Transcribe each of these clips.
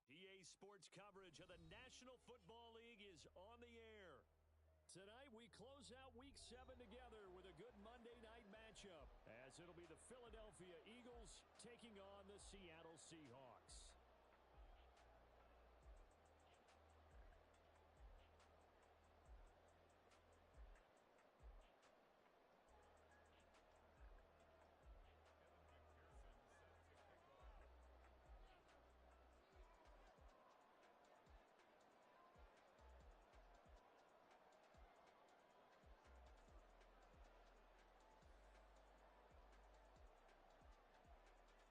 EA Sports coverage of the National Football League is on the air. Tonight, we close out Week 7 together with a good Monday night matchup, as it'll be the Philadelphia Eagles taking on the Seattle Seahawks.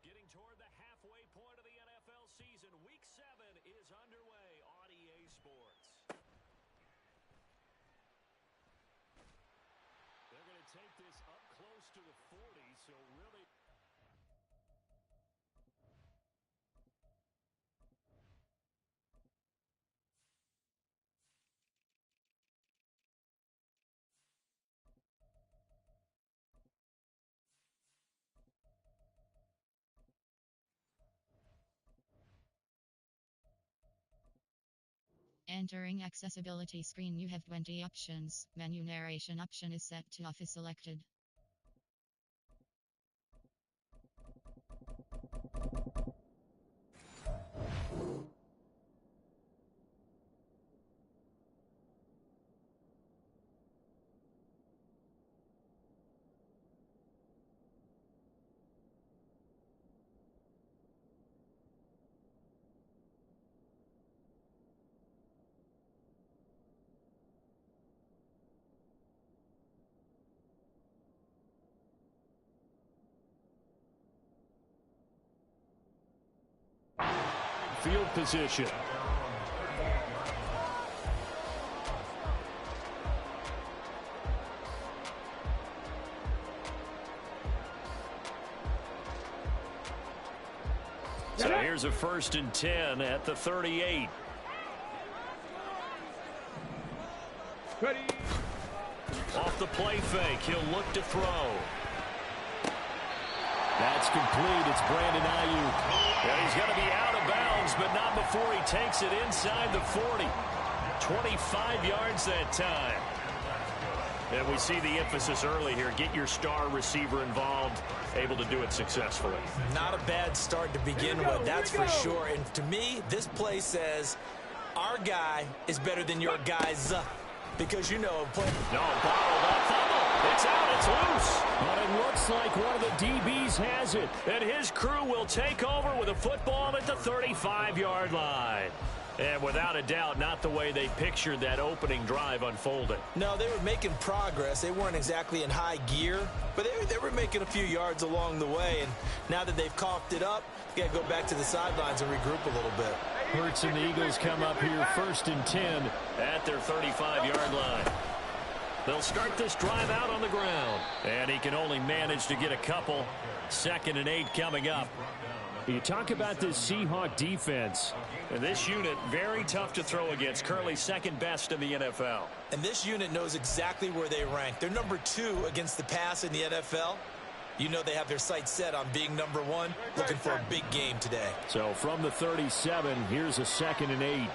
Getting toward the halfway point of the NFL season, Week 7 is underway on EA Sports. They're going to take this up close to the 40, so really... Entering accessibility screen, you have 20 options. Menu narration option is set to off is selected. Field position. So here's a 1st and 10 at the 38. Ready. Off the play fake, he'll look to throw. That's complete. It's Brandon Ayuk. And he's going to be out of bounds, but not before he takes it inside the 40. 25 yards that time. And we see the emphasis early here. Get your star receiver involved, able to do it successfully. Not a bad start to begin with, that's for sure. And to me, this play says our guy is better than your guys. Because you know, no, bottled up, fumble. It's out, it's loose. But it looks like one of the DBs has it. And his crew will take over with a football at the 35-yard line. And without a doubt, not the way they pictured that opening drive unfolding. No, they were making progress. They weren't exactly in high gear, but they were making a few yards along the way. And now that they've coughed it up, you got to go back to the sidelines and regroup a little bit. Hurts and the Eagles come up here 1st and 10 at their 35-yard line. They'll start this drive out on the ground. And he can only manage to get a couple. 2nd and 8 coming up. You talk about this Seahawk defense. And this unit, very tough to throw against. Currently 2nd best in the NFL. And this unit knows exactly where they rank. They're number 2 against the pass in the NFL. You know they have their sights set on being number one, looking for a big game today. So from the 37, here's a 2nd and 8.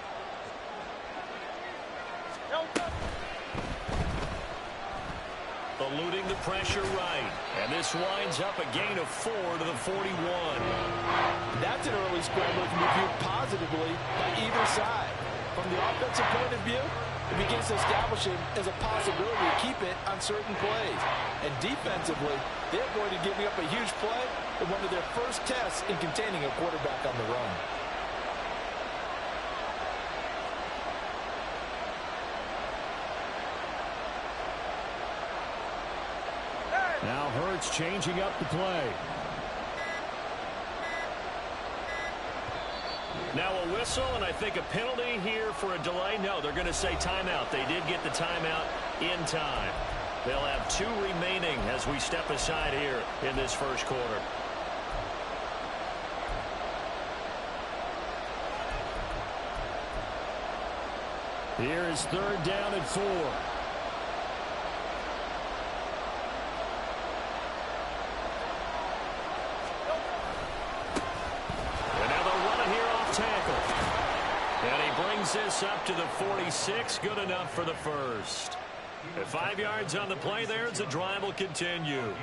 Eluding the pressure right. And this winds up a gain of 4 to the 41. That's an early scramble that can be viewed positively by either side. From the offensive point of view, it begins to establish him as a possibility to keep it on certain plays. And defensively, they avoided giving up a huge play in one of their first tests in containing a quarterback on the run. Now Hurts changing up the play. Now a whistle, and I think a penalty here for a delay. No, they're going to say timeout. They did get the timeout in time. They'll have 2 remaining as we step aside here in this first quarter. Here is 3rd down and 4. This up to the 46, good enough for the first. At 5 yards on the play there, the drive will continue.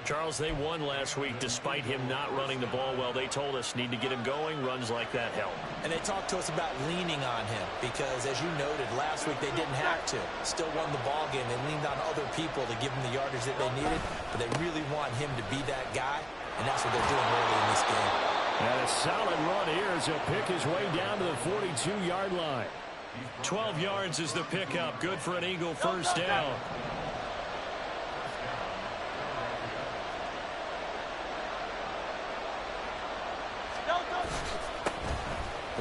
Charles, they won last week despite him not running the ball well. They told us need to get him going. Runs like that help. And they talked to us about leaning on him because, as you noted, last week they didn't have to. Still won the ball game. They leaned on other people to give them the yardage that they needed, but they really want him to be that guy, and that's what they're doing early in this game. And a solid run here as he'll pick his way down to the 42-yard line. 12 yards is the pickup. Good for an Eagle first down.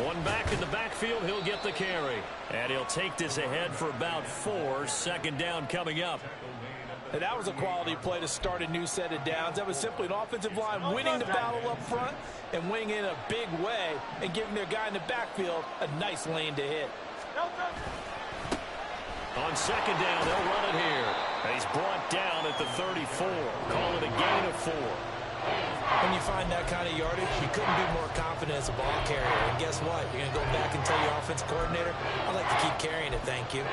One back in the backfield, he'll get the carry. And he'll take this ahead for about 4. 2nd down coming up. And that was a quality play to start a new set of downs. That was simply an offensive line winning the battle up front and winning in a big way and giving their guy in the backfield a nice lane to hit. On 2nd down, they'll run it here. And he's brought down at the 34. Call it a gain of 4. When you find that kind of yardage, you couldn't be more confident as a ball carrier. And guess what? You're going to go back and tell your offense coordinator, I'd like to keep carrying it, thank you.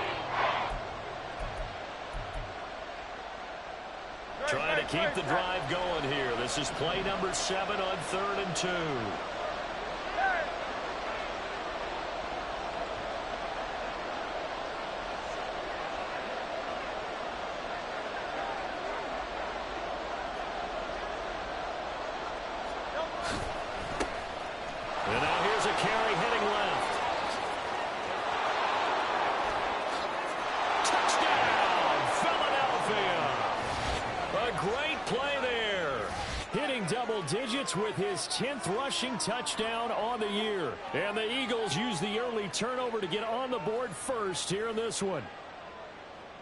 Trying to keep the drive going here. This is play number 7 on 3rd and 2. And now here's a carry heading left. Touchdown, Philadelphia. A great play there. Hitting double digits with his 10th rushing touchdown on the year. And the Eagles use the early turnover to get on the board first here in this one.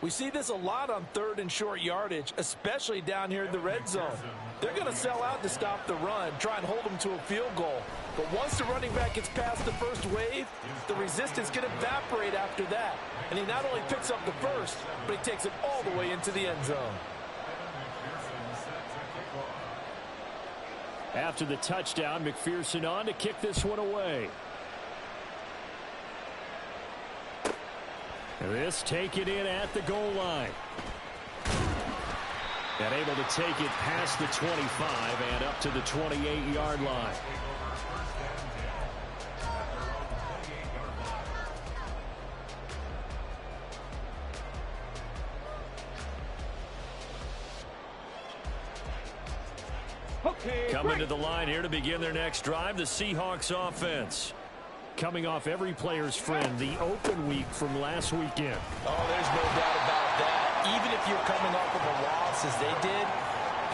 We see this a lot on 3rd and short yardage, especially down here in the red zone. They're going to sell out to stop the run, try and hold them to a field goal. But once the running back gets past the first wave, the resistance can evaporate after that. And he not only picks up the first, but he takes it all the way into the end zone. After the touchdown, McPherson on to kick this one away. This taken in at the goal line. And able to take it past the 25 and up to the 28-yard line. Coming to the line here to begin their next drive, the Seahawks offense. Coming off every player's friend, the open week from last weekend. Oh, there's no doubt about that. Even if you're coming off of a loss as they did,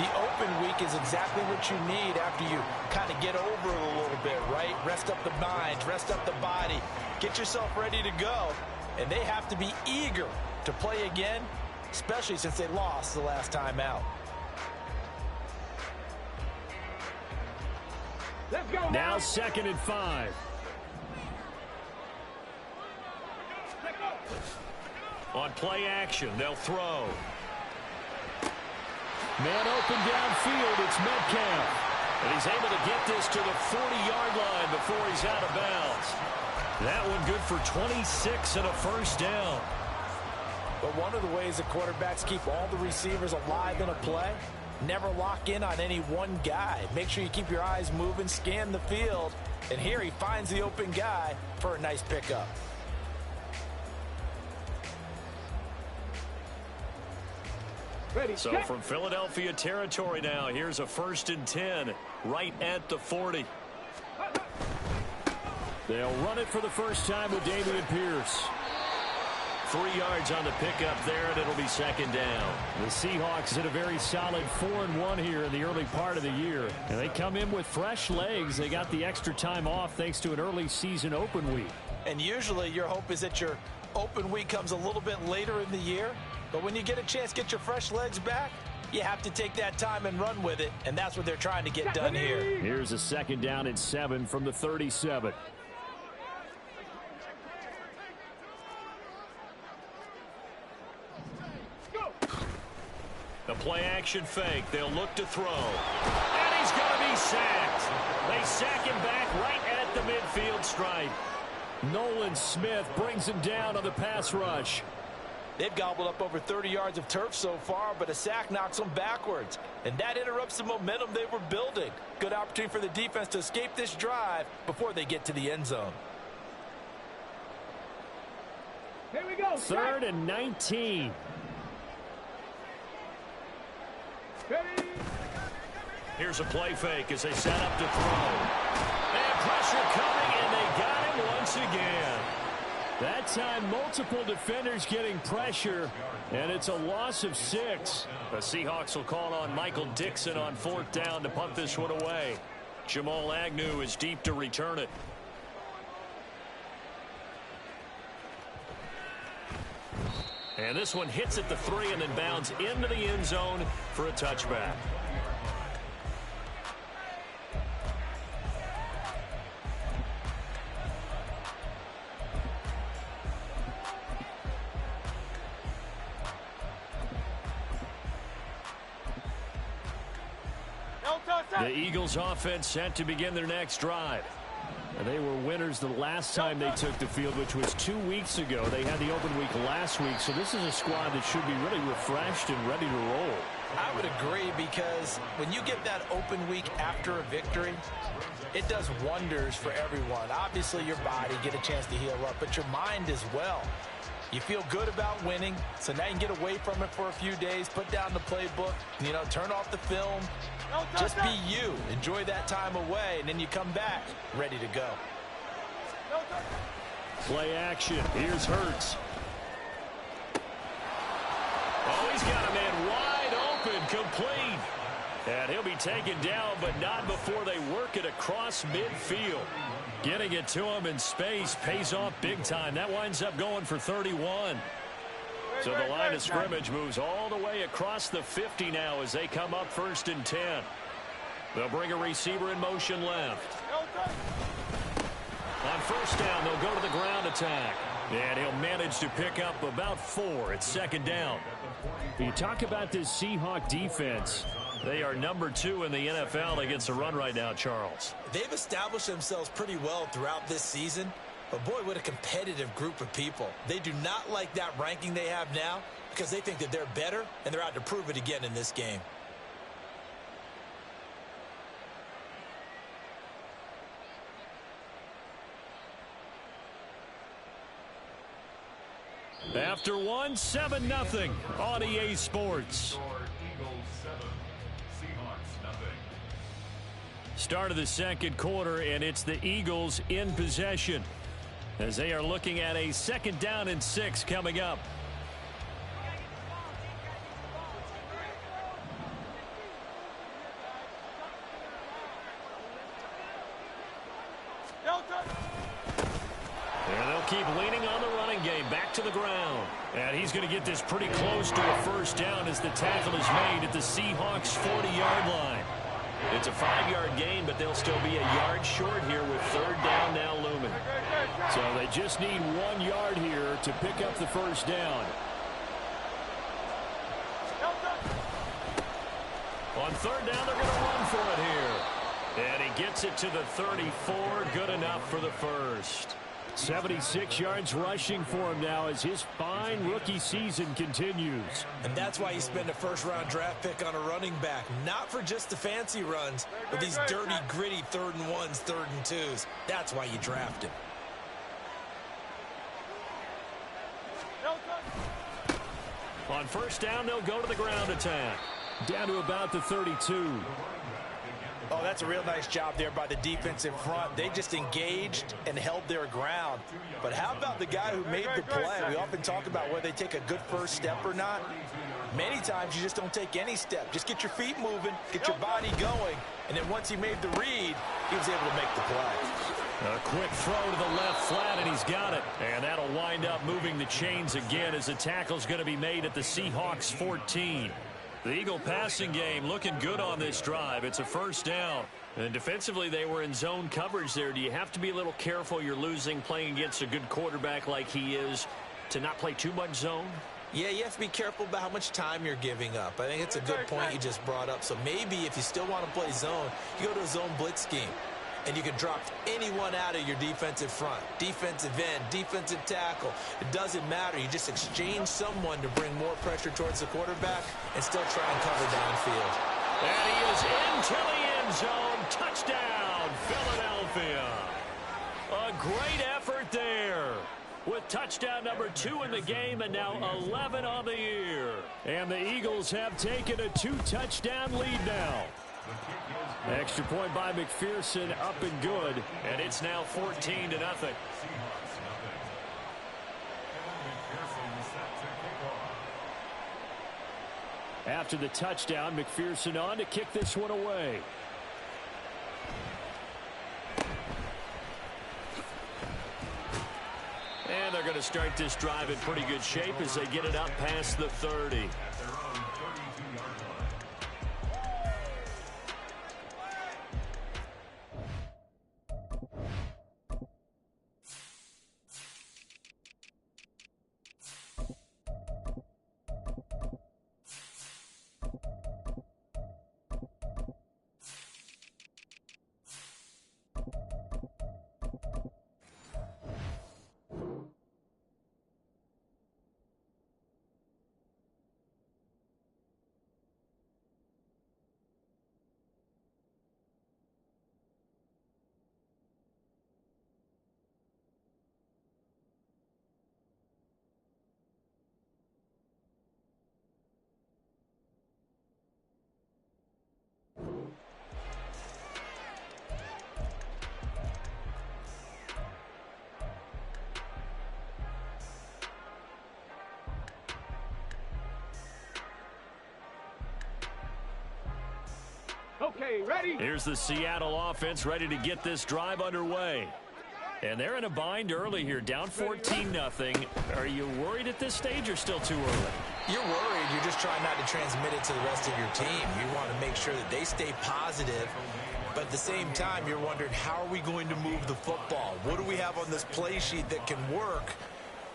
the open week is exactly what you need after you kind of get over it a little bit, right? Rest up the mind, rest up the body, get yourself ready to go. And they have to be eager to play again, especially since they lost the last time out. Let's go Now 2nd and 5. On play action, they'll throw. Man open downfield, it's Metcalf. And he's able to get this to the 40-yard line before he's out of bounds. That one good for 26 and a first down. But one of the ways the quarterbacks keep all the receivers alive in a play, never lock in on any one guy. Make sure you keep your eyes moving, scan the field, and here he finds the open guy for a nice pickup. Ready, So set. from Philadelphia territory now, here's a 1st and 10 right at the 40. They'll run it for the first time with Dameon Pierce. 3 yards on the pickup there, and it'll be second down. The Seahawks hit a very solid 4-1 here in the early part of the year. And they come in with fresh legs. They got the extra time off thanks to an early season open week. And usually your hope is that your open week comes a little bit later in the year. But when you get a chance to get your fresh legs back, you have to take that time and run with it. And that's what they're trying to get done here. Here's a 2nd down and 7 from the 37. The play-action fake. They'll look to throw. And he's going to be sacked. They sack him back right at the midfield stripe. Nolan Smith brings him down on the pass rush. They've gobbled up over 30 yards of turf so far, but a sack knocks them backwards. And that interrupts the momentum they were building. Good opportunity for the defense to escape this drive before they get to the end zone. Here we go. 3rd and 19. Ready. Here's a play fake as they set up to throw. And pressure coming, and they got him once again. That time, multiple defenders getting pressure, and it's a loss of 6. The Seahawks will call on Michael Dixon on 4th down to punt this one away. Jamal Agnew is deep to return it. And this one hits at the 3 and then bounds into the end zone for a touchback. The Eagles offense set to begin their next drive. And they were winners the last time they took the field, which was 2 weeks ago. They had the open week last week, so this is a squad that should be really refreshed and ready to roll. I would agree, because when you get that open week after a victory, it does wonders for everyone. Obviously, your body, get a chance to heal up, but your mind as well. You feel good about winning, so now you can get away from it for a few days, put down the playbook, turn off the film. Just be you. Enjoy that time away, and then you come back ready to go. Play action. Here's Hurts. Oh, he's got a man wide open, complete. And he'll be taken down, but not before they work it across midfield. Getting it to him in space pays off big time. That winds up going for 31. So the line of scrimmage moves all the way across the 50 now as they come up 1st and 10. They'll bring a receiver in motion left. On 1st down, they'll go to the ground attack. And he'll manage to pick up about 4 at 2nd down. You talk about this Seahawk defense. They are number 2 in the NFL against the run right now, Charles. They've established themselves pretty well throughout this season. But, boy, what a competitive group of people. They do not like that ranking they have now because they think that they're better, and they're out to prove it again in this game. After 1, 7-0 on EA Sports. Start of the 2nd quarter, and it's the Eagles in possession as they are looking at a 2nd down and 6 coming up. And they'll keep leaning on the running game. Back to the ground. And he's going to get this pretty close to a 1st down as the tackle is made at the Seahawks' 40-yard line. It's a 5-yard gain, but they'll still be a yard short here with 3rd down now looming. So they just need 1 yard here to pick up the 1st down. On third down, they're going to run for it here. And he gets it to the 34. Good enough for the first. 76 yards rushing for him now as his fine rookie season continues. And that's why you spend a first-round draft pick on a running back. Not for just the fancy runs, but these dirty, gritty 3rd and 1s, 3rd and 2s. That's why you draft him. On first down, they'll go to the ground attack. Down to about the 32. Oh, that's a real nice job there by the defensive front. They just engaged and held their ground. But how about the guy who made the play? We often talk about whether they take a good first step or not. Many times you just don't take any step. Just get your feet moving, get your body going, and then once he made the read, he was able to make the play. A quick throw to the left flat, and he's got it. And that'll wind up moving the chains again as the tackle's going to be made at the Seahawks 14. The Eagle passing game looking good on this drive. It's a first down. And defensively, they were in zone coverage there. Do you have to be a little careful you're losing playing against a good quarterback like he is to not play too much zone? Yeah, you have to be careful about how much time you're giving up. I think it's a good point you just brought up. So maybe if you still want to play zone, you go to a zone blitz scheme. And you can drop anyone out of your defensive front. Defensive end, defensive tackle. It doesn't matter. You just exchange someone to bring more pressure towards the quarterback and still try and cover downfield. And he is into the end zone. Touchdown, Philadelphia. A great effort there. With touchdown number 2 in the game and now 11 on the year. And the Eagles have taken a 2-touchdown lead now. Extra point by McPherson, up and good. And it's now 14-0. After the touchdown, McPherson on to kick this one away. And they're going to start this drive in pretty good shape as they get it up past the 30. Okay, ready? Here's the Seattle offense ready to get this drive underway. And they're in a bind early here, down 14-0. Are you worried at this stage or still too early? You're worried. You're just trying not to transmit it to the rest of your team. You want to make sure that they stay positive. But at the same time, you're wondering, how are we going to move the football? What do we have on this play sheet that can work?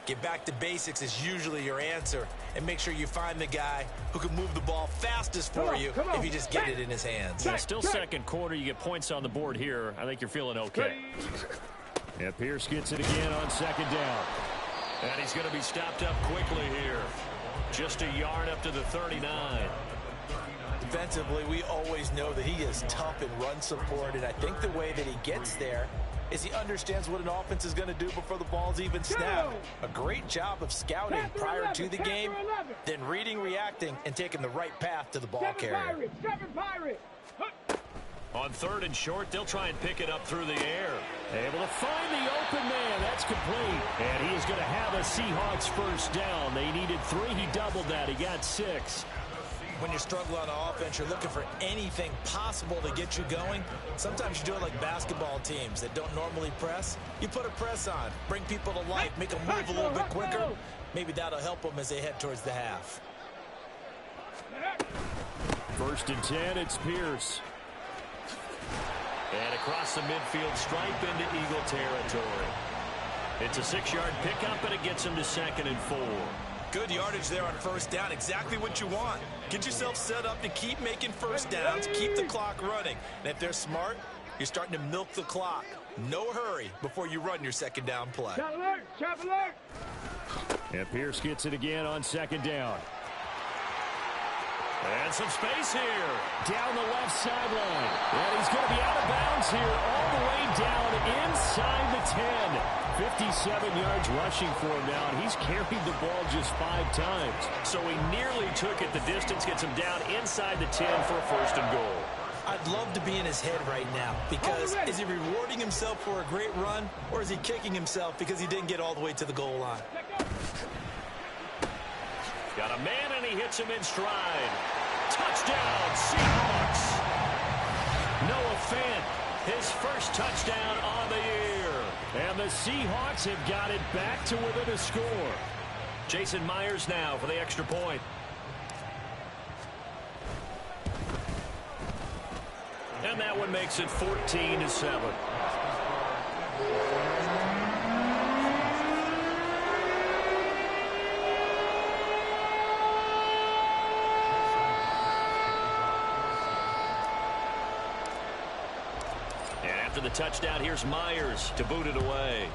Get back to basics is usually your answer. And make sure you find the guy who can move the ball fastest for you if you just get it in his hands. Yeah, still second quarter. You get points on the board here. I think you're feeling okay. Yeah, Pierce gets it again on second down. And he's going to be stopped up quickly here. Just a yard up to the 39. Defensively, we always know that he is tough in run support, and I think the way that he gets there is he understands what an offense is going to do before the ball's even snapped. A great job of scouting prior to the game, then reading, reacting, and taking the right path to the ball carrier. On third and short, they'll try and pick it up through the air. Able to find the open man. That's complete. And he is going to have a Seahawks first down. They needed 3. He doubled that. He got 6. When you struggle on offense, you're looking for anything possible to get you going. Sometimes you do it like basketball teams that don't normally press. You put a press on, bring people to life, make them move a little bit quicker. Maybe that'll help them as they head towards the half. First and 10, it's Pierce. And across the midfield stripe into Eagle territory. It's a 6-yard pickup, and it gets him to 2nd and 4. Good yardage there on first down. Exactly what you want. Get yourself set up to keep making first downs, keep the clock running. And if they're smart, you're starting to milk the clock. No hurry before you run your second down play. Trap alert! Trap alert! And Pierce gets it again on second down. And some space here. Down the left sideline. And he's going to be out of bounds here all the way down inside the 10. 57 yards rushing for him now, and he's carried the ball just 5 times. So he nearly took it the distance, gets him down inside the 10 for a first and goal. I'd love to be in his head right now, because is he rewarding himself for a great run, or is he kicking himself because he didn't get all the way to the goal line? Got a man, and he hits him in stride. Touchdown, Seahawks. Noah Fant, his first touchdown on the year. And the Seahawks have got it back to within a score. Jason Myers now for the extra point. And that one makes it 14-7. After the touchdown, here's Myers to boot it away.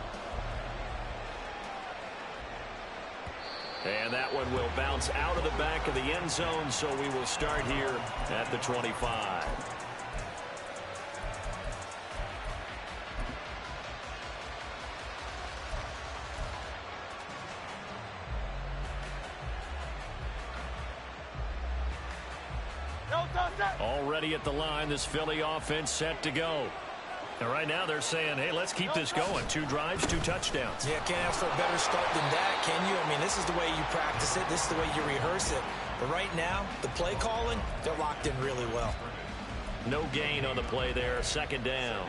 And that one will bounce out of the back of the end zone, so we will start here at the 25. Already at the line, this Philly offense set to go. And right now they're saying, hey, let's keep this going. 2 drives, 2 touchdowns. Yeah, can't ask for a better start than that, can you? I mean, this is the way you practice it. This is the way you rehearse it. But right now, the play calling, they're locked in really well. No gain on the play there. Second down.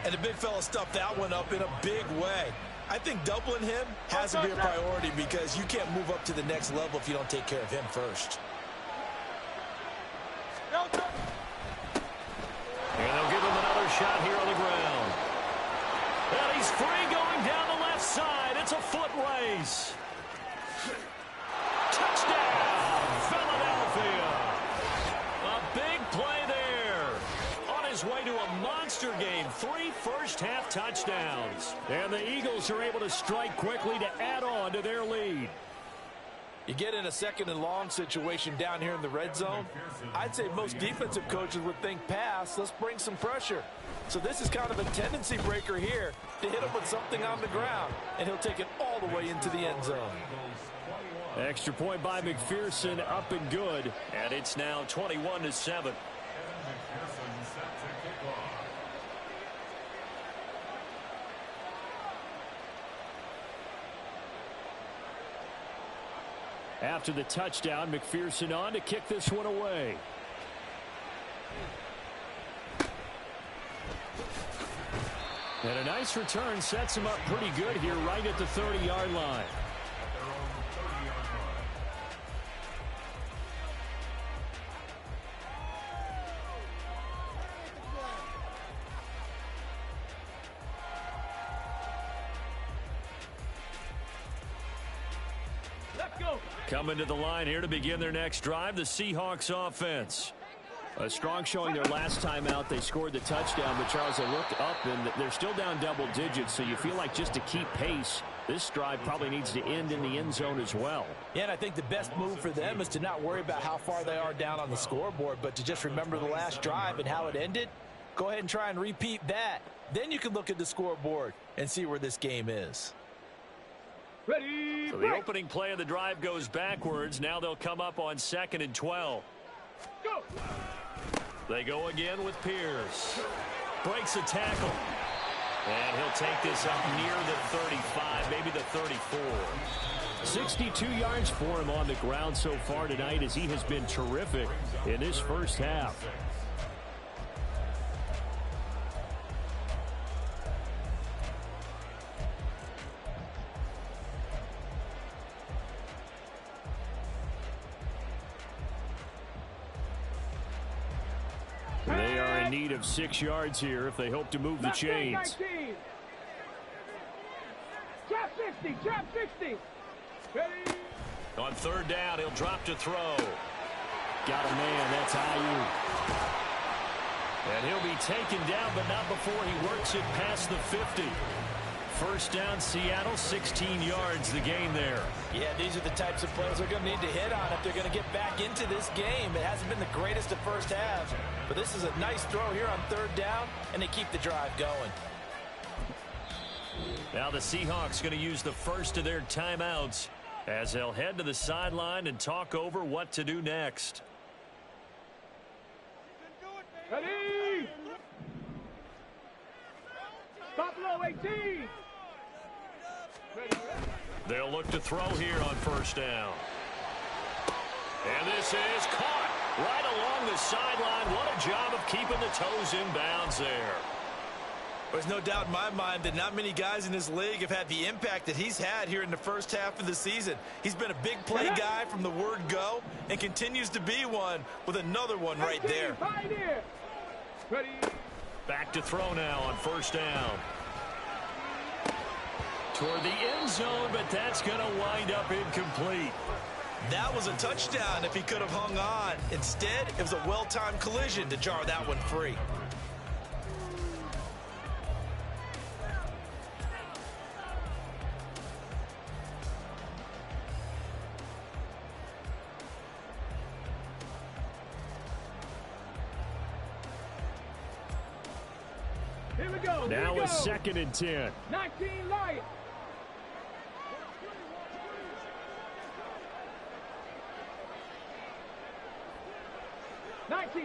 And the big fella stuffed that one up in a big way. I think doubling him has to be a priority, because you can't move up to the next level if you don't take care of him first. And they'll give him another shot here on the ground. And he's free going down the left side. It's a foot race. Touchdown, Philadelphia. A big play there. On his way to a monster game. 3 first-half touchdowns. And the Eagles are able to strike quickly to add on to their lead. You get in a second and long situation down here in the red zone, I'd say most defensive coaches would think pass, let's bring some pressure. So this is kind of a tendency breaker here to hit him with something on the ground, and he'll take it all the way into the end zone. Extra point by McPherson, up and good. And it's now 21-7. After the touchdown, McPherson on to kick this one away. And a nice return sets him up pretty good here right at the 30-yard line. Coming to the line here to begin their next drive, the Seahawks offense. A strong showing their last time out. They scored the touchdown, but Charles, they looked up, and they're still down double digits, so you feel like just to keep pace, this drive probably needs to end in the end zone as well. Yeah, and I think the best move for them is to not worry about how far they are down on the scoreboard, but to just remember the last drive and how it ended. Go ahead and try and repeat that. Then you can look at the scoreboard and see where this game is. Ready, so the opening play of the drive goes backwards. Now they'll come up on 2nd and 12. Go. They go again with Pierce. Breaks a tackle. And he'll take this up near the 35, maybe the 34. 62 yards for him on the ground so far tonight, as he has been terrific in this first half. They are in need of 6 yards here if they hope to move the chains. Trap 60, trap 60. Ready, third down. He'll drop to throw. Got a man. That's Ayuk. And he'll be taken down, but not before he works it past the 50. First down, Seattle, 16 yards the gain there. Yeah, these are the types of plays they're going to need to hit on if they're going to get back into this game. It hasn't been the greatest of first halves, but this is a nice throw here on third down, and they keep the drive going. Now the Seahawks going to use the first of their timeouts as they'll head to the sideline and talk over what to do next. Ready! Buffalo 18! They'll look to throw here on first down. And this is caught right along the sideline. What a job of keeping the toes in bounds there. There's no doubt in my mind that not many guys in this league have had the impact that he's had here in the first half of the season. He's been a big play guy from the word go and continues to be one with another one right there. Ready? Back to throw now on first down. Toward the end zone, but that's going to wind up incomplete. That was a touchdown if he could have hung on. Instead, it was a well-timed collision to jar that one free. Here we go. Now a second and 10. 19 Lions.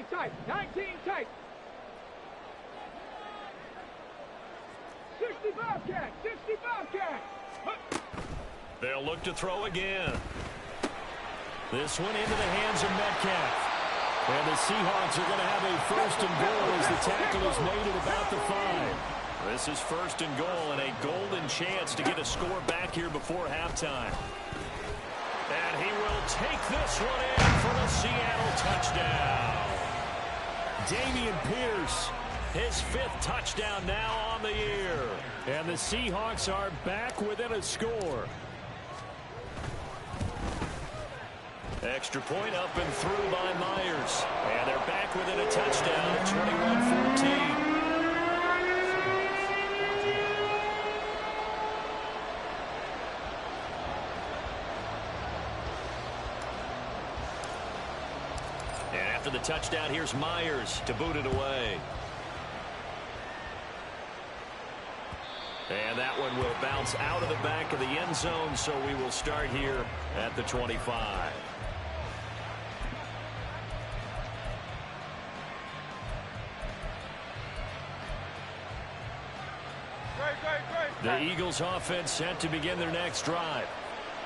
Tight. 19 tight. 60 Bobcat. 60 Bobcat. They'll look to throw again. This one into the hands of Metcalf. And the Seahawks are going to have a first and goal as the tackle is made at about the 5. This is first and goal and a golden chance to get a score back here before halftime. And he will take this one in for the Seattle touchdown. Dameon Pierce, his 5th touchdown now on the year. And the Seahawks are back within a score. Extra point up and through by Myers. And they're back within a touchdown at 21-14. And after the touchdown, here's Myers to boot it away. And that one will bounce out of the back of the end zone, so we will start here at the 25. The Eagles offense set to begin their next drive.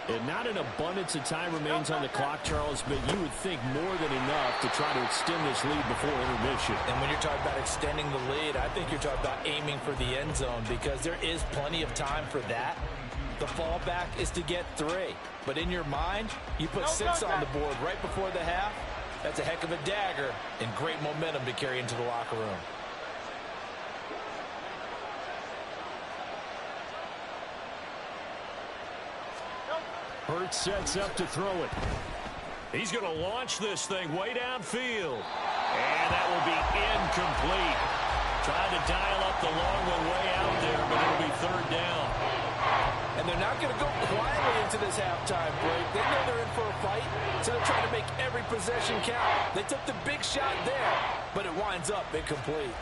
And not an abundance of time remains on the clock, Charles, but you would think more than enough to try to extend this lead before intermission. And when you're talking about extending the lead, I think you're talking about aiming for the end zone because there is plenty of time for that. The fallback is to get 3. But in your mind, you put 6 on the board right before the half. That's a heck of a dagger and great momentum to carry into the locker room. Hurts sets up to throw it. He's going to launch this thing way downfield. And that will be incomplete. Trying to dial up the long one way out there, but it'll be third down. And they're not going to go quietly into this halftime break. They know they're in for a fight, so they're trying to make every possession count. They took the big shot there, but it winds up incomplete.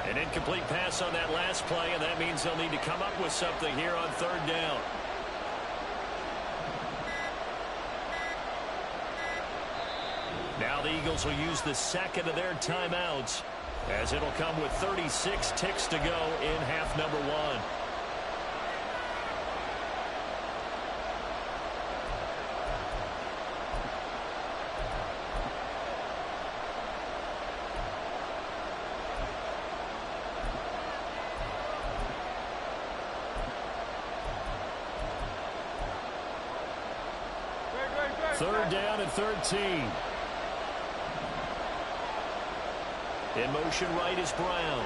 An incomplete pass on that last play, and that means they'll need to come up with something here on third down. Now the Eagles will use the second of their timeouts, as it'll come with 36 ticks to go in half number 1. Third down and 13. In motion right is Brown.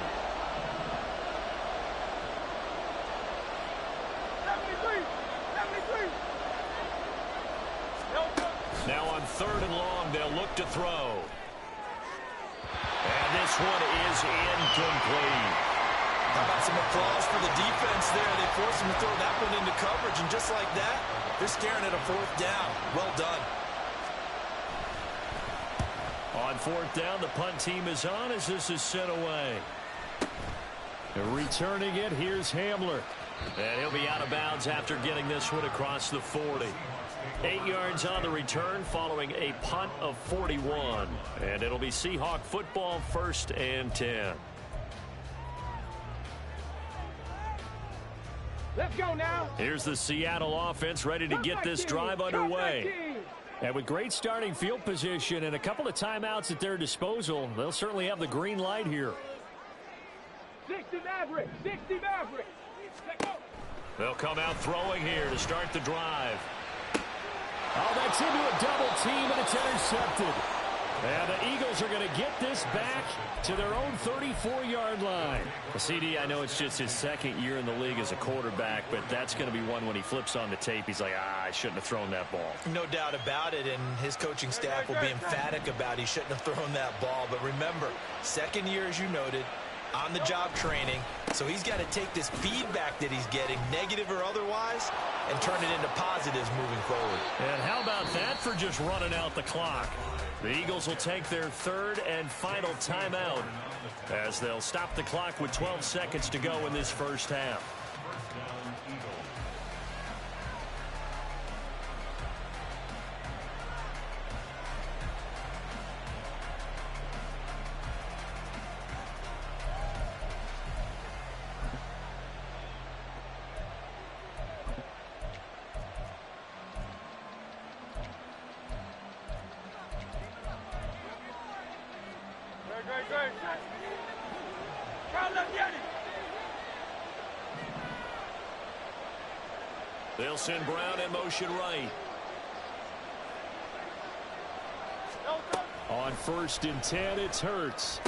73. Now on third and long, they'll look to throw. And this one is incomplete. How about some applause for the defense there? They forced him to throw that one into coverage, and just like that, they're staring at a fourth down. Well done. On fourth down, the punt team is on as this is sent away. Returning it, here's Hamler. And he'll be out of bounds after getting this one across the 40. 8 yards on the return following a punt of 41. And it'll be Seahawk football, 1st and 10. Let's go now. Here's the Seattle offense ready to get this drive underway. And with great starting field position and a couple of timeouts at their disposal, they'll certainly have the green light here. 60 Maverick. 60 Maverick. Let's go. They'll come out throwing here to start the drive. Oh, that's into a double team, and it's intercepted. And the Eagles are going to get this back to their own 34-yard line. CD, I know it's just his second year in the league as a quarterback, but that's going to be one when he flips on the tape. He's like, I shouldn't have thrown that ball. No doubt about it, and his coaching staff will be emphatic about he shouldn't have thrown that ball. But remember, second year, as you noted, on-the-job training, so he's got to take this feedback that he's getting, negative or otherwise, and turn it into positives moving forward. And how about that for just running out the clock? The Eagles will take their third and final timeout as they'll stop the clock with 12 seconds to go in this first half. They'll send Brown in motion right. On 1st and 10, it's Hurts.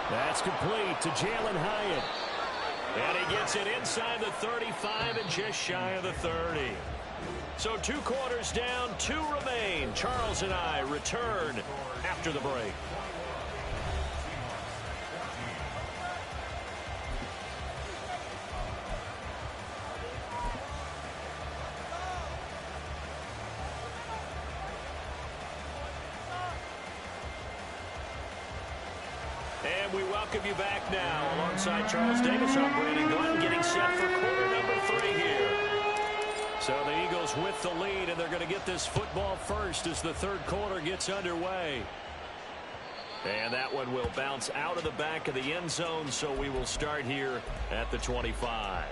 That's complete to Jalen Hyatt. And he gets it inside the 35 and just shy of the 30. So 2 quarters down, 2 remain. Charles and I return after the break. And we welcome you back now. Alongside Charles Davis, I'm Brandon Glenn, getting set for quarter number 3 here. So the Eagles with the lead, and they're going to get this football first as the third quarter gets underway. And that one will bounce out of the back of the end zone, so we will start here at the 25.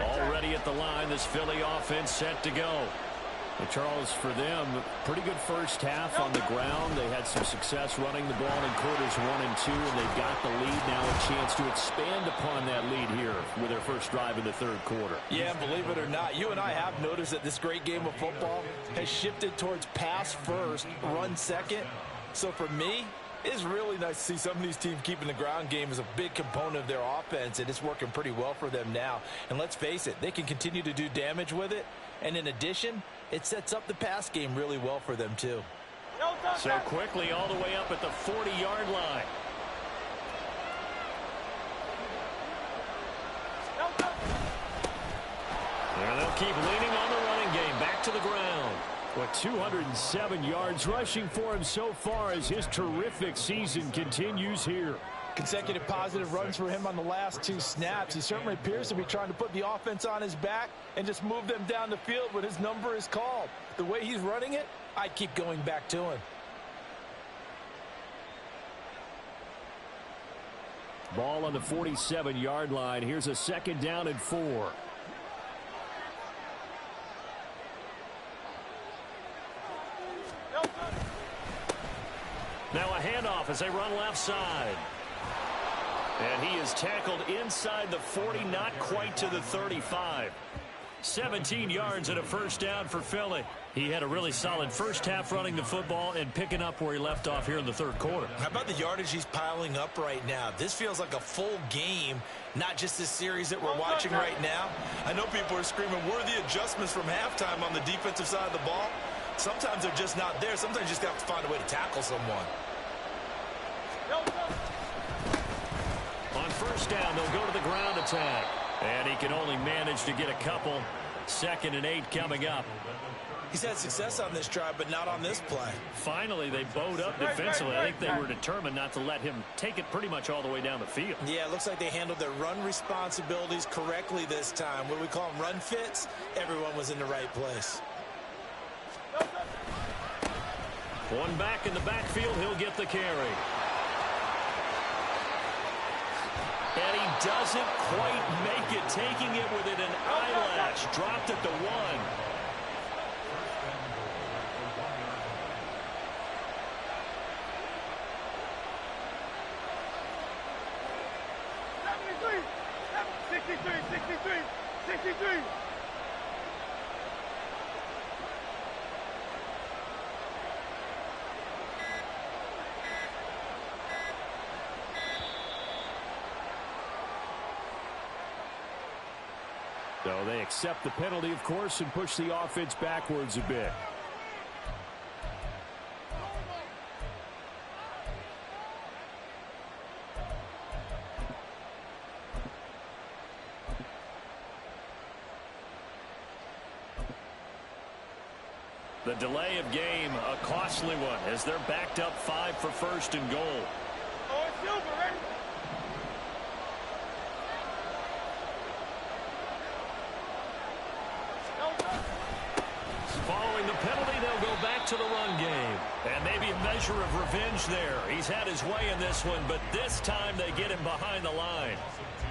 Already at the line, this Philly offense set to go. And Charles, for them, pretty good first half on the ground. They had some success running the ball in quarters 1 and 2, and they've got the lead now, a chance to expand upon that lead here with their first drive in the third quarter. Yeah, believe it or not, you and I have noticed that this great game of football has shifted towards pass first, run second. So for me, it's really nice to see some of these teams keeping the ground game as a big component of their offense, and it's working pretty well for them now. And let's face it, they can continue to do damage with it. And in addition, it sets up the pass game really well for them, too. So quickly all the way up at the 40-yard line. And they'll keep leaning on the running game. Back to the ground. With 207 yards rushing for him so far as his terrific season continues here. Consecutive positive runs for him on the last 2 snaps. He certainly appears to be trying to put the offense on his back and just move them down the field when his number is called. The way he's running it, I keep going back to him. Ball on the 47-yard line. Here's a 2nd down and 4. Now a handoff as they run left side. And he is tackled inside the 40, not quite to the 35. 17 yards and a first down for Philly. He had a really solid first half running the football and picking up where he left off here in the third quarter. How about the yardage he's piling up right now? This feels like a full game, not just this series that we're watching right now. I know people are screaming, where are the adjustments from halftime on the defensive side of the ball? Sometimes they're just not there. Sometimes you just have to find a way to tackle someone. On first down, they'll go to the ground attack. And he can only manage to get a couple. 2nd and 8 coming up. He's had success on this drive, but not on this play. Finally, they bowed up defensively. I think they were determined not to let him take it pretty much all the way down the field. Yeah, it looks like they handled their run responsibilities correctly this time. What we call them run fits, everyone was in the right place. One back in the backfield, he'll get the carry. And he doesn't quite make it, taking it within an eyelash. Dropped at the 1. So they accept the penalty, of course, and push the offense backwards a bit. The delay of game, a costly one, as they're backed up 5 for 1st and goal. Oh, it's Silver, ready? Following the penalty, they'll go back to the run game. And maybe a measure of revenge there. He's had his way in this one, but this time they get him behind the line.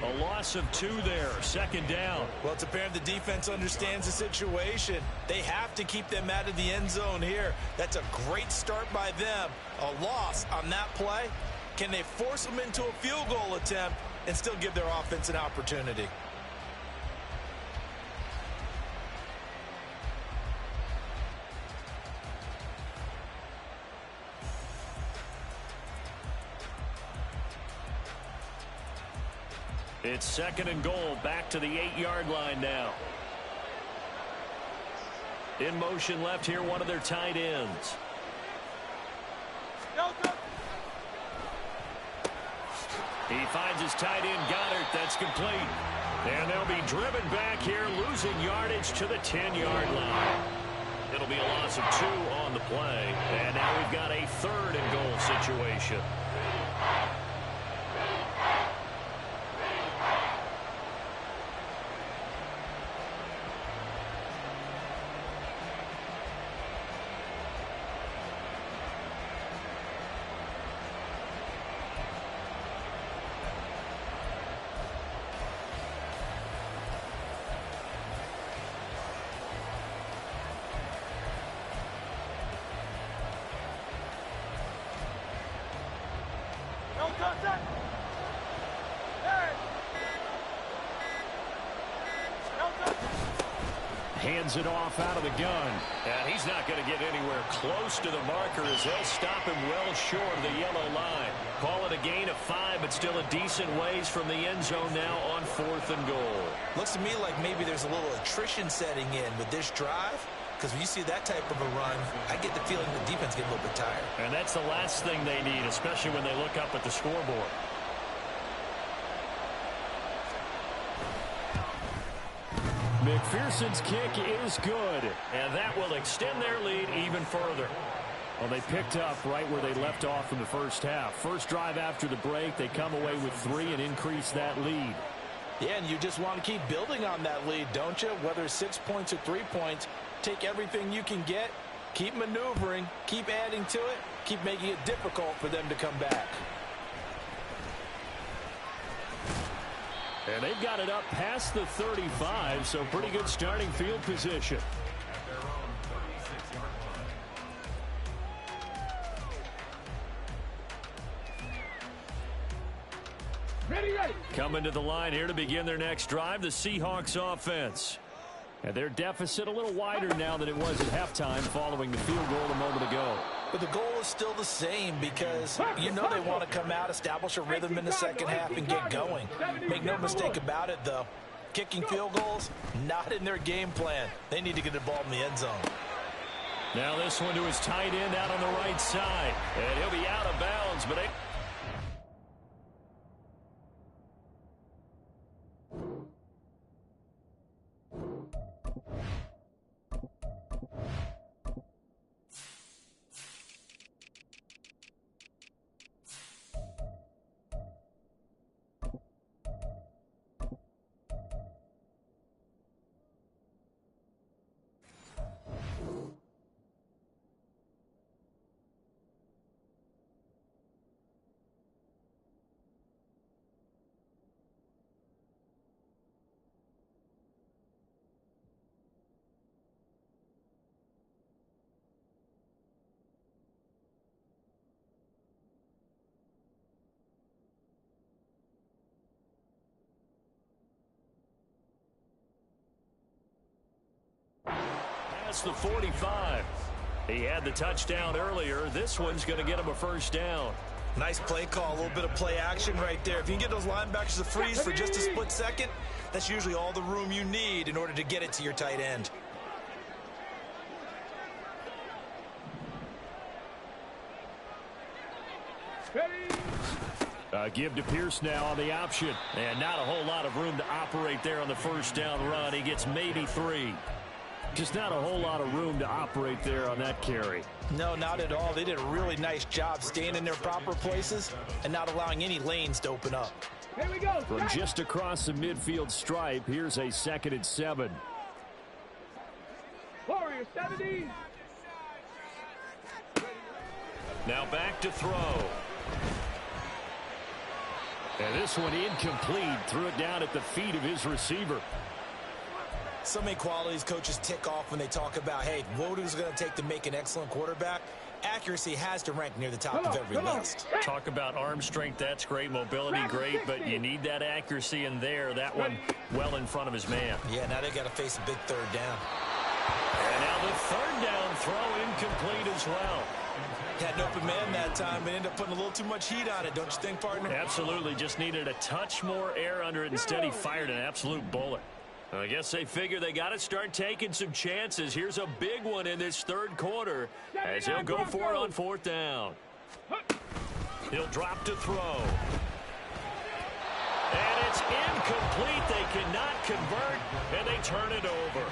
A loss of 2 there, 2nd down. Well, it's apparent the defense understands the situation. They have to keep them out of the end zone here. That's a great start by them. A loss on that play. Can they force them into a field goal attempt and still give their offense an opportunity? It's 2nd and goal, back to the 8-yard line now. In motion left here, one of their tight ends. He finds his tight end, Goddard. That's complete. And they'll be driven back here, losing yardage to the 10-yard line. It'll be a loss of 2 on the play. And now we've got a 3rd and goal situation. Hands it off out of the gun. And he's not going to get anywhere close to the marker as they'll stop him well short of the yellow line. Call it a gain of 5, but still a decent ways from the end zone now on 4th and goal. Looks to me like maybe there's a little attrition setting in with this drive. Because when you see that type of a run, I get the feeling the defense gets a little bit tired. And that's the last thing they need, especially when they look up at the scoreboard. McPherson's kick is good, and that will extend their lead even further. Well, they picked up right where they left off in the first half. First drive after the break, they come away with 3 and increase that lead. Yeah, and you just want to keep building on that lead, don't you? Whether it's 6 points or 3 points, take everything you can get, keep maneuvering, keep adding to it, keep making it difficult for them to come back. And they've got it up past the 35, so pretty good starting field position. Coming to the line here to begin their next drive, the Seahawks offense. And their deficit a little wider now than it was at halftime following the field goal a moment ago. But the goal is still the same because you know they want to come out, establish a rhythm in the second half, and get going. Make no mistake about it, though. Kicking field goals, not in their game plan. They need to get the ball in the end zone. Now this one to his tight end out on the right side. And he'll be out of bounds, but the 45. He had the touchdown earlier. This one's going to get him a first down. Nice play call, a little bit of play action right there. If you can get those linebackers to freeze for just a split second, that's usually all the room you need in order to get it to your tight end. Give to Pierce now on the option. And not a whole lot of room to operate there on the first down run. He gets maybe 3. Just not a whole lot of room to operate there on that carry. No, not at all. They did a really nice job staying in their proper places and not allowing any lanes to open up. Here we go. From just across the midfield stripe, here's a 2nd and 7. Warriors, 70. Now back to throw. And this one incomplete. Threw it down at the feet of his receiver. So many qualities coaches tick off when they talk about, hey, what is it going to take to make an excellent quarterback? Accuracy has to rank near the top of every list. Talk about arm strength, that's great. Mobility, great, but you need that accuracy in there. That one well in front of his man. Yeah, now they got to face a big third down. And now the third down throw incomplete as well. Had an open man that time, but ended up putting a little too much heat on it, don't you think, partner? Absolutely, just needed a touch more air under it. Instead, he fired an absolute bullet. I guess they figure they got to start taking some chances. Here's a big one in this third quarter as he'll go for it on 4th down. He'll drop to throw. And it's incomplete. They cannot convert, and they turn it over.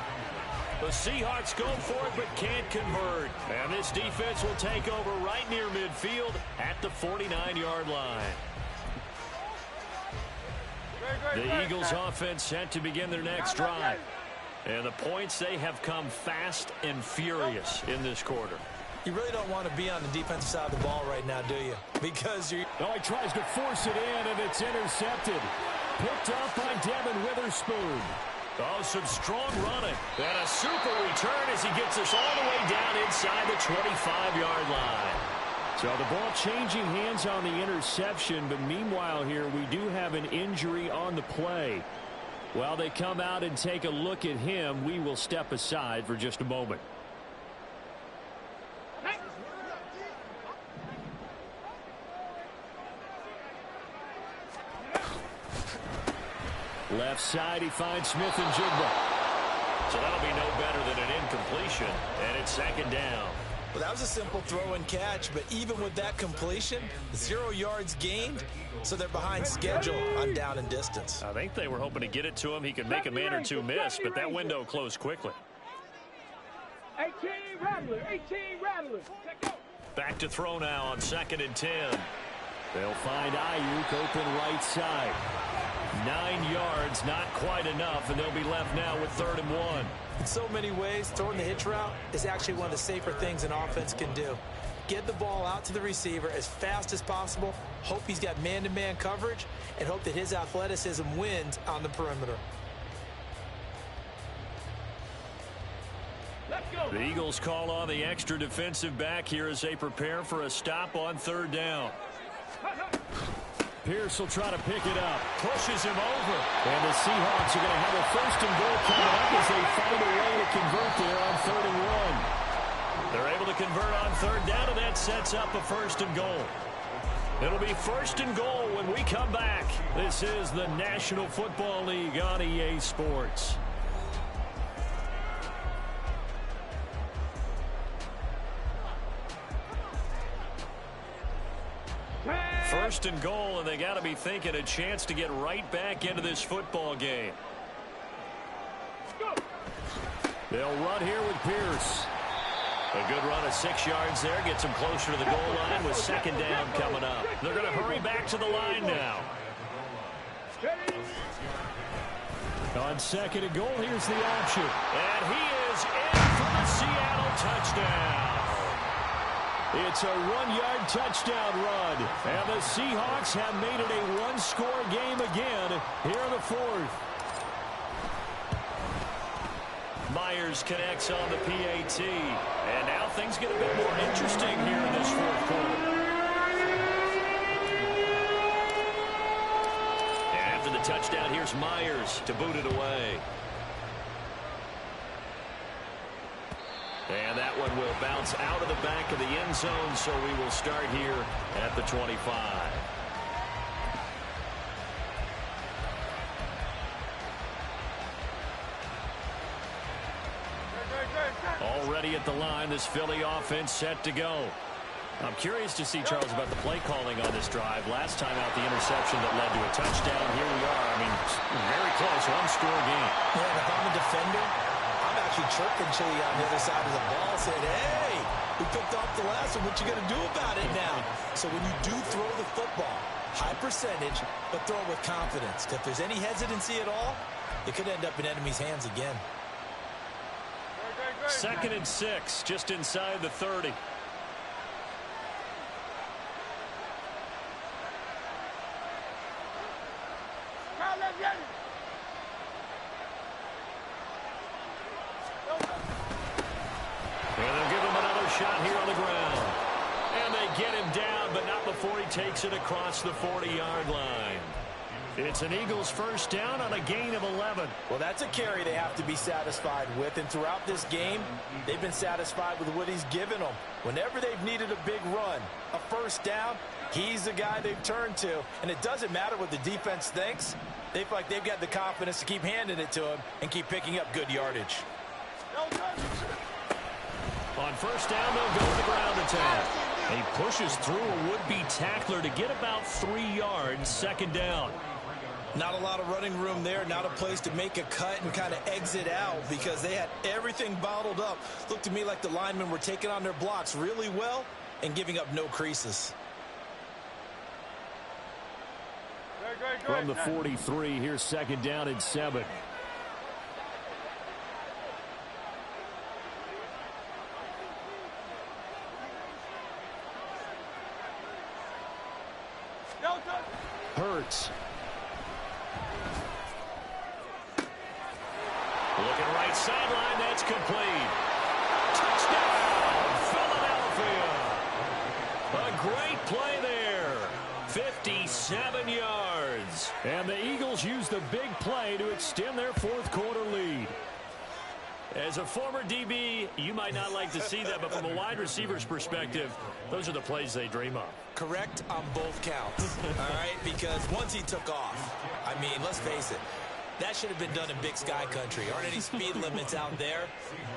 The Seahawks go for it but can't convert. And this defense will take over right near midfield at the 49-yard line. The Eagles offense set to begin their next drive. And the points, they have come fast and furious in this quarter. You really don't want to be on the defensive side of the ball right now, do you? Because you're... Oh, he tries to force it in, and it's intercepted. Picked up by Devin Witherspoon. Oh, some strong running. And a super return as he gets us all the way down inside the 25-yard line. So the ball changing hands on the interception, but meanwhile here we do have an injury on the play. While they come out and take a look at him, we will step aside for just a moment. Left side, he finds Smith and Jigba. So that'll be no better than an incompletion, and it's 2nd down. Well, that was a simple throw and catch, but even with that completion, 0 yards gained, so they're behind schedule on down and distance. I think they were hoping to get it to him. He could make a man or two miss, but that window closed quickly. 18 Rattler, 18 Rattler. Back to throw now on 2nd and 10. They'll find Ayuk open right side. 9 yards, not quite enough, and they'll be left now with 3rd and 1. In so many ways, throwing the hitch route is actually one of the safer things an offense can do. Get the ball out to the receiver as fast as possible, hope he's got man-to-man coverage, and hope that his athleticism wins on the perimeter. The Eagles call on the extra defensive back here as they prepare for a stop on 3rd down. Pierce will try to pick it up. Pushes him over. And the Seahawks are going to have a 1st and goal coming up as they find a way to convert there on 3rd and 1. They're able to convert on 3rd down, and that sets up a 1st and goal. It'll be 1st and goal when we come back. This is the National Football League on EA Sports. First and goal, and they got to be thinking a chance to get right back into this football game. They'll run here with Pierce. A good run of 6 yards there. Gets them closer to the goal line with 2nd down coming up. They're going to hurry back to the line now. On 2nd and goal, here's the option. And he is in for the Seattle touchdown. It's a 1-yard touchdown run. And the Seahawks have made it a 1-score game again here in the 4th. Myers connects on the PAT. And now things get a bit more interesting here in this 4th quarter. And after the touchdown, here's Myers to boot it away. And that one will bounce out of the back of the end zone, so we will start here at the 25. Already at the line, this Philly offense set to go. I'm curious to see, Charles, about the play calling on this drive. Last time out, the interception that led to a touchdown. Here we are. I mean, very close, 1-score game. Yeah, and if I'm a defender, I'm actually chirping Chili on the other side of the ball, saying, hey, we picked off the last one. What you going to do about it now? So when you do throw the football, high percentage, but throw it with confidence. If there's any hesitancy at all, it could end up in enemy's hands again. 2nd and 6, just inside the 30. And they'll give him another shot here on the ground. And they get him down, but not before he takes it across the 40-yard line. It's an Eagles 1st down on a gain of 11. Well, that's a carry they have to be satisfied with. And throughout this game, they've been satisfied with what he's given them. Whenever they've needed a big run, a 1st down, he's the guy they've turned to. And it doesn't matter what the defense thinks. They feel like they've got the confidence to keep handing it to him and keep picking up good yardage. On 1st down, they'll go to the ground attack. He pushes through a would-be tackler to get about 3 yards, 2nd down. Not a lot of running room there, not a place to make a cut and kind of exit out because they had everything bottled up. Looked to me like the linemen were taking on their blocks really well and giving up no creases. From the 43, here's 2nd down and 7. Hurts. Looking right sideline, that's complete. Touchdown, Philadelphia. A great play there. 57 yards. And the Eagles use the big play to extend their 4th quarter lead. As a former DB, you might not like to see that, but from a wide receiver's perspective, those are the plays they dream of. Correct on both counts, all right? Because once he took off, I mean, let's face it, that should have been done in Big Sky Country. Aren't any speed limits out there?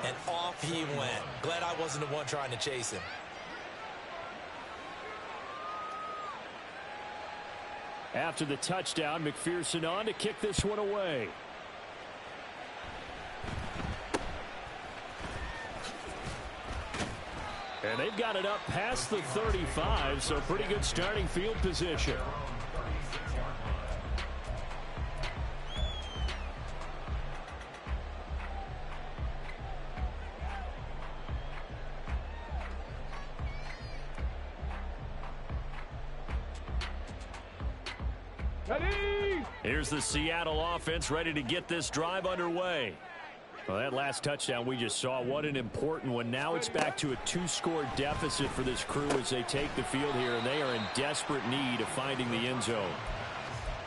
And off he went. Glad I wasn't the one trying to chase him. After the touchdown, McPherson on to kick this one away. And they've got it up past the 35, so pretty good starting field position. Ready? Here's the Seattle offense ready to get this drive underway. Well, that last touchdown we just saw, what an important one. Now it's back to a 2-score deficit for this crew as they take the field here, and they are in desperate need of finding the end zone.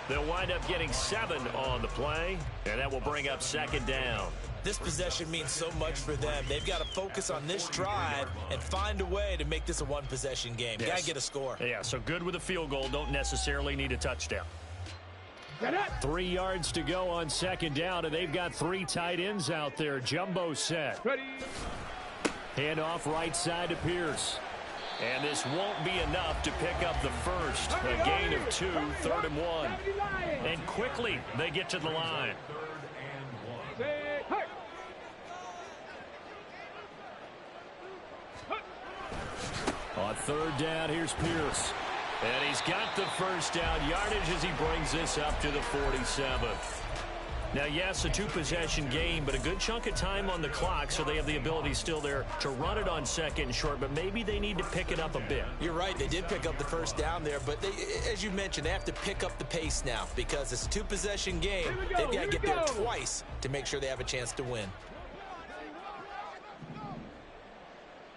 They'll wind up getting 7 on the play, and that will bring up 2nd down. This possession means so much for them. They've got to focus on this drive and find a way to make this a one-possession game. Yes. Got to get a score. Yeah, so good with a field goal. Don't necessarily need a touchdown. 3 yards to go on 2nd down, and they've got 3 tight ends out there. Jumbo set. Ready. Hand off right side to Pierce. And this won't be enough to pick up the first. A gain of 2, 3rd and 1. And quickly they get to the line. On 3rd down, here's Pierce. And he's got the first down yardage as he brings this up to the 47. Now, yes, a 2-possession game, but a good chunk of time on the clock, so they have the ability still there to run it on 2nd and short, but maybe they need to pick it up a bit. You're right. They did pick up the first down there, but they, as you mentioned, they have to pick up the pace now because it's a 2-possession game. They've got to get there twice to make sure they have a chance to win.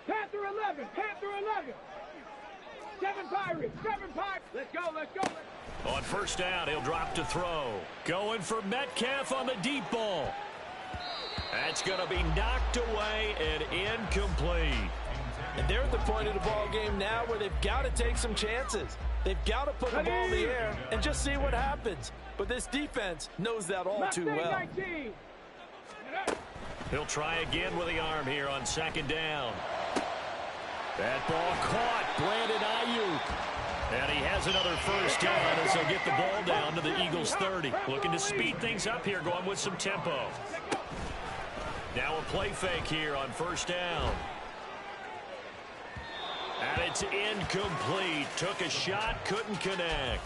Panther 11. Panther 11. 7 Pirates. 7 Pirates. Let's go. Let's go. On 1st down, he'll drop to throw. Going for Metcalf on the deep ball. That's going to be knocked away and incomplete. And they're at the point of the ball game now where they've got to take some chances. They've got to put the ball in the air and just see what happens. But this defense knows that all too well. 19. He'll try again with the arm here on 2nd down. That ball caught. Brandon Ayuk. And he has another first down as they'll get the ball down to the Eagles' 30. Looking to speed things up here, going with some tempo. Now a play fake here on 1st down. And it's incomplete. Took a shot, couldn't connect.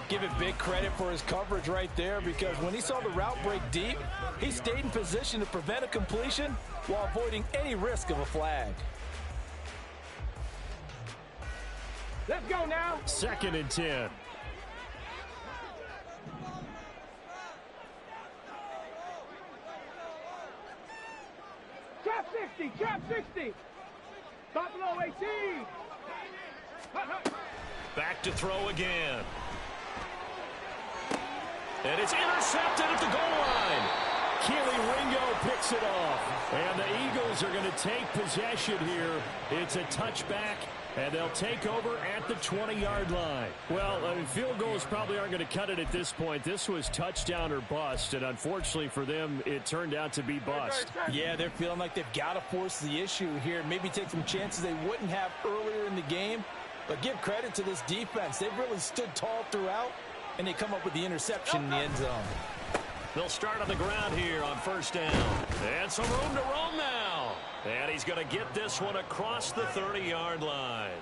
Give it big credit for his coverage right there because when he saw the route break deep, he stayed in position to prevent a completion while avoiding any risk of a flag. Let's go now. 2nd and 10. Trap 60. Trap 60. Buffalo 18. Back to throw again. And it's intercepted at the goal line. Keely Ringo picks it off. And the Eagles are going to take possession here. It's a touchback, and they'll take over at the 20-yard line. Well, I mean, field goals probably aren't going to cut it at this point. This was touchdown or bust, and unfortunately for them, it turned out to be bust. Yeah, they're feeling like they've got to force the issue here. Maybe take some chances they wouldn't have earlier in the game. But give credit to this defense. They've really stood tall throughout, and they come up with the interception in the end zone. They'll start on the ground here on 1st down. And some room to roam now. And he's going to get this one across the 30-yard line.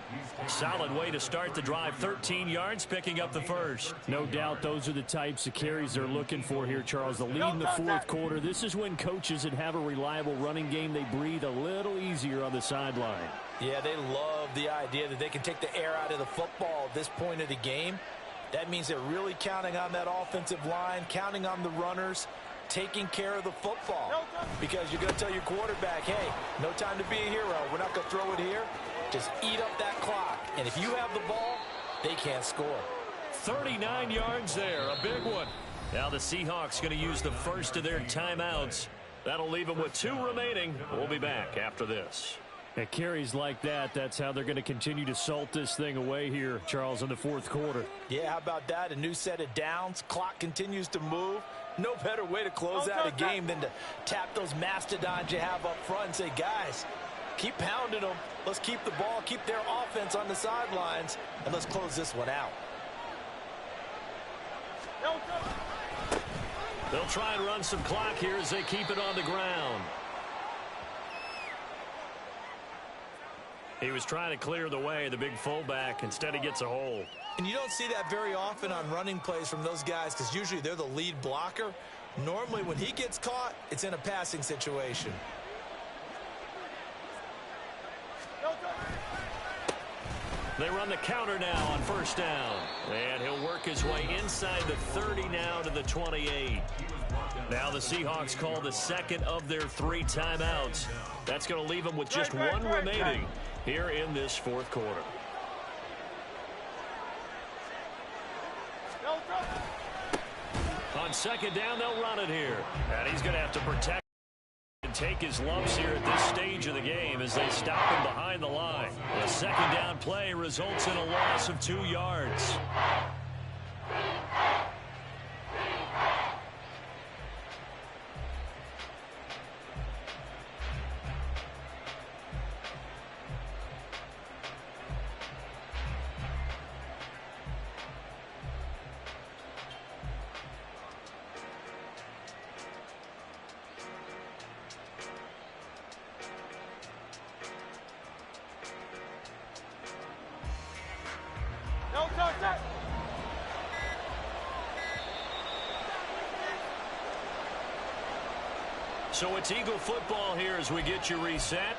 Solid way to start the drive. 13 yards, picking up the first. No doubt those are the types of carries they're looking for here, Charles. The lead in the 4th quarter. This is when coaches that have a reliable running game, they breathe a little easier on the sideline. Yeah, they love the idea that they can take the air out of the football at this point of the game. That means they're really counting on that offensive line, counting on the runners, taking care of the football. Because you're going to tell your quarterback, hey, no time to be a hero. We're not going to throw it here. Just eat up that clock. And if you have the ball, they can't score. 39 yards there, a big one. Now the Seahawks going to use the first of their timeouts. That'll leave them with 2 remaining. We'll be back after this. At carries like that, that's how they're going to continue to salt this thing away here, Charles, in the 4th quarter. Yeah, how about that? A new set of downs. Clock continues to move. No better way to close out a game than to tap those mastodons you have up front and say, guys, keep pounding them. Let's keep the ball, keep their offense on the sidelines, and let's close this one out. They'll try and run some clock here as they keep it on the ground. He was trying to clear the way, the big fullback. Instead, he gets a hold. And you don't see that very often on running plays from those guys because usually they're the lead blocker. Normally, when he gets caught, it's in a passing situation. They run the counter now on 1st down. And he'll work his way inside the 30 now to the 28. Now the Seahawks call the second of their 3 timeouts. That's going to leave them with just one remaining here in this fourth quarter. On second down, they'll run it here. And he's going to have to protect and take his lumps here at this stage of the game as they stop him behind the line. The second down play results in a loss of 2 yards. So it's Eagle football here as we get you reset.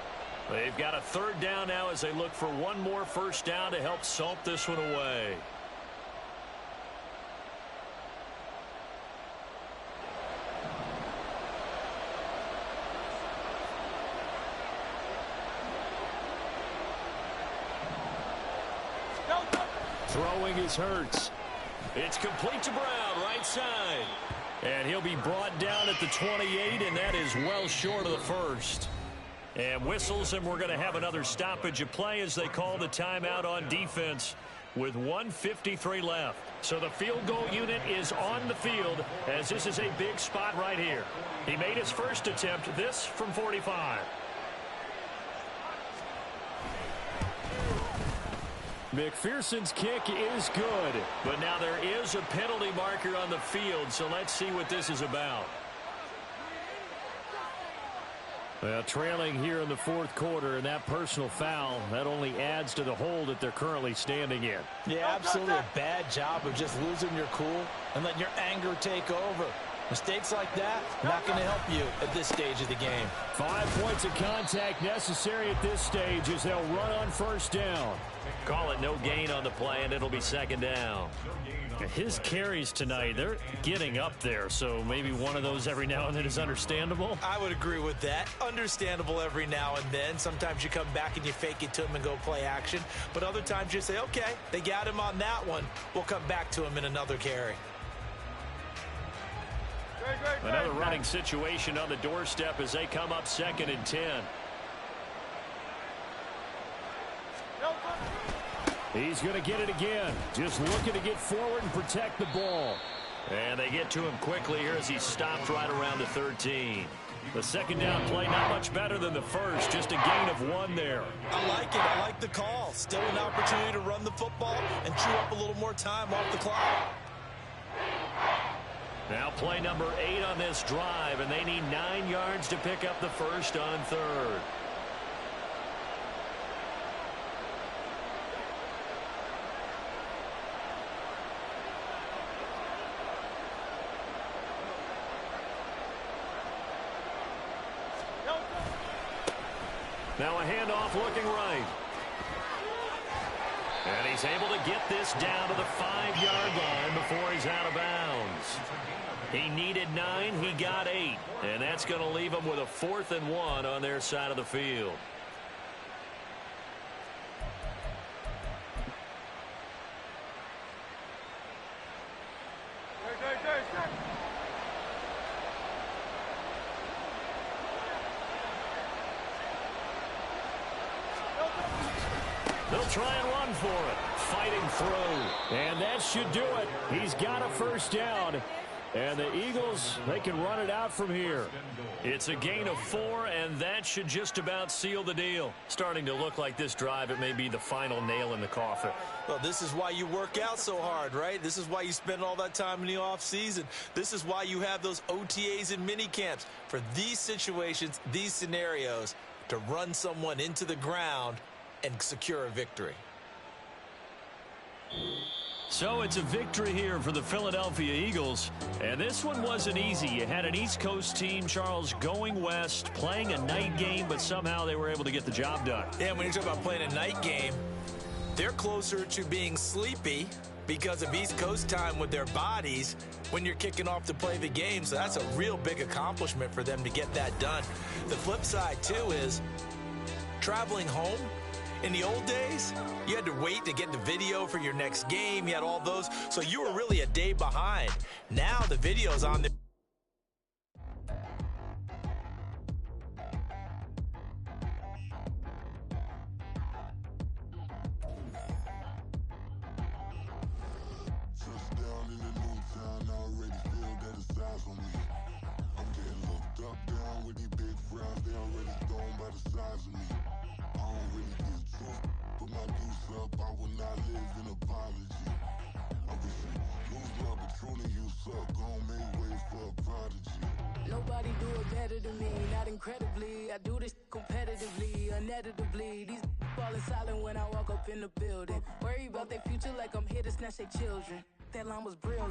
They've got a 3rd down now as they look for one more first down to help salt this one away. Throwing is Hurts. It's complete to Brown, right side. And he'll be brought down at the 28, and that is well short of the first. And whistles, and we're going to have another stoppage of play as they call the timeout on defense with 1:53 left. So the field goal unit is on the field as this is a big spot right here. He made his first attempt, this from 45. McPherson's kick is good, but now there is a penalty marker on the field, so let's see what this is about. Well, trailing here in the fourth quarter, and that personal foul, that only adds to the hole that they're currently standing in. Yeah, absolutely a bad job of just losing your cool and letting your anger take over. Mistakes like that, not going to help you at this stage of the game. 5 points of contact necessary at this stage as they'll run on first down. Call it no gain on the play, and it'll be second down. His carries tonight, they're getting up there, so maybe one of those every now and then is understandable. I would agree with that. Understandable every now and then. Sometimes you come back and you fake it to him and go play action. But other times you say, okay, they got him on that one. We'll come back to him in another carry. Another running situation on the doorstep as they come up 2nd and 10. He's going to get it again. Just looking to get forward and protect the ball. And they get to him quickly here as he stopped right around the 13. The second down play not much better than the first. Just a gain of 1 there. I like it. I like the call. Still an opportunity to run the football and chew up a little more time off the clock. Now play number 8 on this drive, and they need 9 yards to pick up the first on 3rd. Now a handoff looking right. And he's able to get this down to the 5-yard line before he's out of bounds. He needed 9, he got 8. And that's going to leave him with a 4th and 1 on their side of the field. They'll try and run for it. Fighting through. And that should do it. He's got a first down. And the Eagles, they can run it out from here. It's a gain of 4, and that should just about seal the deal. Starting to look like this drive, it may be the final nail in the coffin. Well, this is why you work out so hard, right? This is why you spend all that time in the offseason. This is why you have those OTAs and mini camps. For these situations, these scenarios, to run someone into the ground and secure a victory. So it's a victory here for the Philadelphia Eagles. And this one wasn't easy. You had an East Coast team, Charles, going west, playing a night game, but somehow they were able to get the job done. Yeah, when you talk about playing a night game, they're closer to being sleepy because of East Coast time with their bodies when you're kicking off to play the game. So that's a real big accomplishment for them to get that done. The flip side, too, is traveling home. In the old days, you had to wait to get the video for your next game. You had all those. So you were really a day behind. Now the video's on there. Nobody do it better than me, not incredibly. I do this competitively, uneditably. These falling silent when I walk up in the building. Worry about their future like I'm here to snatch their children. That line was brilliant.